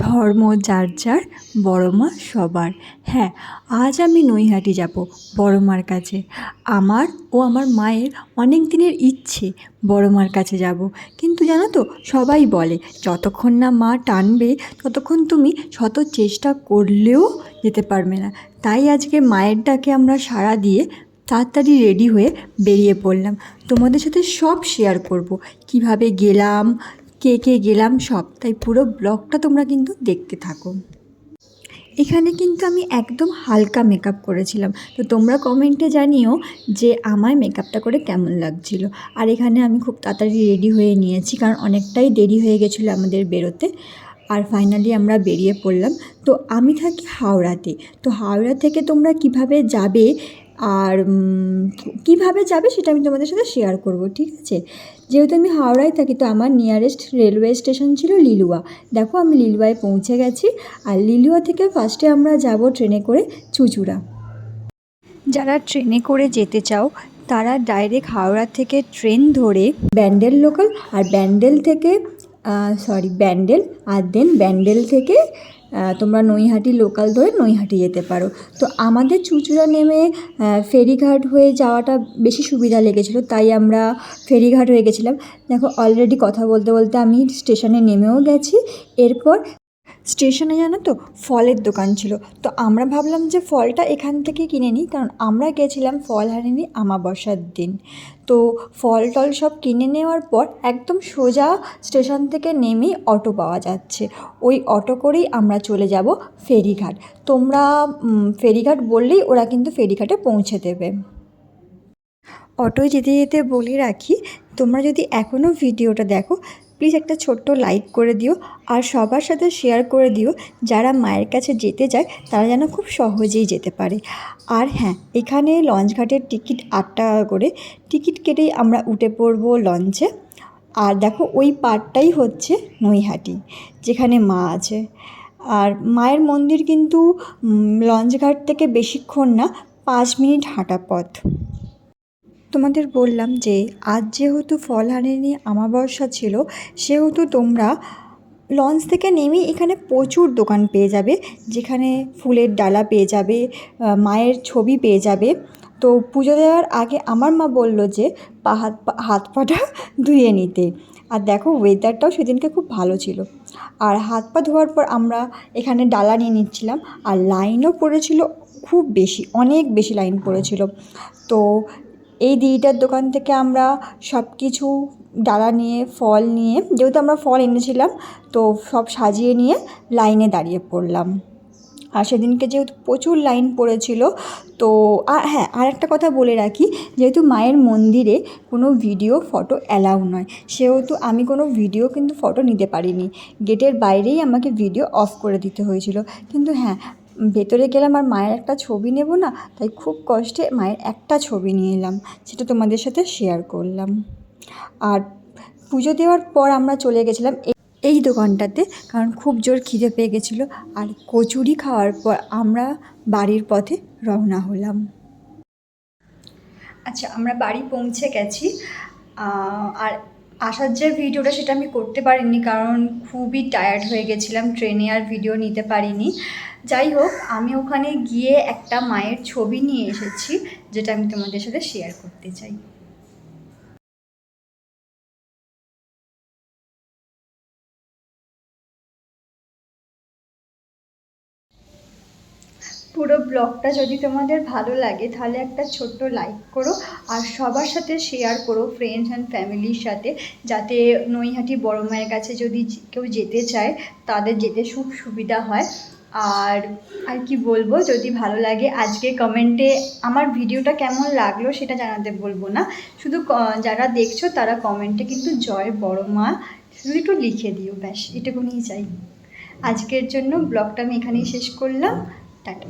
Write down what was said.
ধর্ম যার যার, বড় মা সবার। হ্যাঁ, আজ আমি নৈহাটি যাব বড় মার কাছে। আমার ও আমার মায়ের অনেক দিনের ইচ্ছে বড় মার কাছে যাব। কিন্তু জানো তো, সবাই বলে যতক্ষণ না মা টানবে ততক্ষণ তুমি শত চেষ্টা করলেও যেতে পারবে না। তাই আজকে মায়ের ডাকে আমরা সাড়া দিয়ে তাড়াতাড়ি রেডি হয়ে বেরিয়ে পড়লাম। তোমাদের সাথে সব শেয়ার করব, কিভাবে গেলাম, কে কে গেলাম সব। তাই পুরো ব্লগটা তোমরা কিন্তু দেখতে থাকো। এখানে কিন্তু আমি একদম হালকা মেকআপ করেছিলাম, তো তোমরা কমেন্টে জানিও যে আমার মেকআপটা করে কেমন লাগছিল। আর এখানে আমি খুব তাড়াতাড়ি রেডি হয়ে নিয়েছি, কারণ অনেকটাই দেরি হয়ে গেছিলো আমাদের বেরোতে। আর ফাইনালি আমরা বেরিয়ে পড়লাম। তো আমি থাকি হাওড়াতে। তো হাওড়া থেকে তোমরা কিভাবে যাবে আর কিভাবে যাবে সেটা আমি তোমাদের সাথে শেয়ার করব, ঠিক আছে? যেহেতু আমি হাওড়ায় থাকি, তো আমার নিয়ারেস্ট রেলওয়ে স্টেশন ছিল লিলুয়া। দেখো আমি লিলুয়ায় পৌঁছে গেছি। আর লিলুয়া থেকে ফার্স্টে আমরা যাব ট্রেনে করে চুঁচুড়া। যারা ট্রেনে করে যেতে চাও তারা ডাইরেক্ট হাওড়া থেকে ট্রেন ধরে ব্যান্ডেল লোকাল, আর ব্যান্ডেল থেকে ব্যান্ডেল, আর দেন ব্যান্ডেল থেকে তোমরা নৈহাটি লোকাল ধরে নৈহাটি যেতে পারো। তো আমাদের চুঁচুড়া নেমে ফেরিঘাট হয়ে যাওয়াটা বেশি সুবিধা লেগেছিলো, তাই আমরা ফেরিঘাট হয়ে গেছিলাম। দেখো অলরেডি কথা বলতে বলতে আমি স্টেশনে নেমেও গেছি। এরপর স্টেশনে জানো তো ফলের দোকান ছিল, তো আমরা ভাবলাম যে ফলটা এখান থেকে কিনে নিই, কারণ আমরা গেছিলাম ফলহারিণী আমাবস্যার দিন। তো ফল টল সব কিনে নেওয়ার পর একদম সোজা স্টেশন থেকে নেমেই অটো পাওয়া যাচ্ছে। ওই অটো করেই আমরা চলে যাব ফেরিঘাট। তোমরা ফেরিঘাট বললেই ওরা কিন্তু ফেরিঘাটে পৌঁছে দেবে। অটোয় যেতে যেতে বলে রাখি, তোমরা যদি এখনও ভিডিওটা দেখো প্লিজ একটা ছোট্ট লাইক করে দিও, আর সবার সাথে শেয়ার করে দিও যারা মায়ের কাছে যেতে যায় তারা যেন খুব সহজেই যেতে পারে। আর হ্যাঁ, এখানে লঞ্চঘাটের টিকিট 8 টাকা করে। টিকিট কেটেই আমরা উঠে পড়বো লঞ্চে। আর দেখো ওই পাড়টাই হচ্ছে নৈহাটি, যেখানে মা আছে। আর মায়ের মন্দির কিন্তু লঞ্চঘাট থেকে বেশিক্ষণ না, 5 মিনিট হাঁটা পথ। তোমাদের বললাম যে আজ যেহেতু ফলহারিণী আমাবস্যা ছিল, সেহেতু তোমরা লঞ্চ থেকে নেমেই এখানে প্রচুর দোকান পেয়ে যাবে, যেখানে ফুলের ডালা পেয়ে যাবে, মায়ের ছবি পেয়ে যাবে। তো পুজো দেওয়ার আগে আমার মা বলল যে হাত পাটা ধুয়ে নিতে। আর দেখো ওয়েদারটাও সেদিনকে খুব ভালো ছিল। আর হাত পা ধোয়ার পর আমরা এখানে ডালা নিয়ে নিচ্ছিলাম। আর লাইনও পড়েছিল খুব বেশি, অনেক বেশি লাইন পড়েছিল। তো এই দিদিটার দোকান থেকে আমরা সব কিছু ডালা নিয়ে, ফল নিয়ে, যেহেতু আমরা ফল এনেছিলাম, তো সব সাজিয়ে নিয়ে লাইনে দাঁড়িয়ে পড়লাম। আর সেদিনকে যেহেতু প্রচুর লাইন পড়েছিল, তো হ্যাঁ, আর একটা কথা বলে রাখি, যেহেতু মায়ের মন্দিরে কোনো ভিডিও ফটো অ্যালাউ নয়, সেহেতু আমি কোনো ভিডিও কিন্তু ফটো নিতে পারিনি। গেটের বাইরেই আমাকে ভিডিও অফ করে দিতে হয়েছিল। কিন্তু হ্যাঁ, ভেতরে গেলাম আর মায়ের একটা ছবি নেব না, তাই খুব কষ্টে মায়ের একটা ছবি নিয়ে এলাম, সেটা তোমাদের সাথে শেয়ার করলাম। আর পুজো দেওয়ার পর আমরা চলে গেছিলাম এই দোকানটাতে, কারণ খুব জোর খিদে পেয়ে গেছিলো। আর কচুরি খাওয়ার পর আমরা বাড়ির পথে রওনা হলাম। আচ্ছা, আমরা বাড়ি পৌঁছে গেছি। আর আসার যে ভিডিওটা সেটা আমি করতে পারিনি, কারণ খুবই টায়ার্ড হয়ে গেছিলাম ট্রেনে, আর ভিডিও নিতে পারিনি। যাই হোক, আমি ওখানে গিয়ে একটা মায়ের ছবি নিয়ে এসেছি, যেটা আমি তোমাদের সাথে শেয়ার করতে চাই। পুরো ব্লগটা যদি তোমাদের ভালো লাগে তাহলে একটা ছোট্ট লাইক করো, আর সবার সাথে শেয়ার করো, ফ্রেন্ডস অ্যান্ড ফ্যামিলির সাথে, যাতে নৈহাটি বড় মায়ের কাছে যদি কেউ যেতে চায় তাদের যেতে খুব সুবিধা হয়। আর আর কি বলবো, যদি ভালো লাগে আজকে কমেন্টে আমার ভিডিওটা কেমন লাগলো সেটা জানাতে বলবো না, শুধু যারা দেখছো তারা কমেন্টে কিন্তু জয় বড় মা শুধু একটু লিখে দিও, ব্যাস এটুকুনিই চাই। আজকের জন্য ব্লগটা আমি এখানেই শেষ করলাম। টাটা।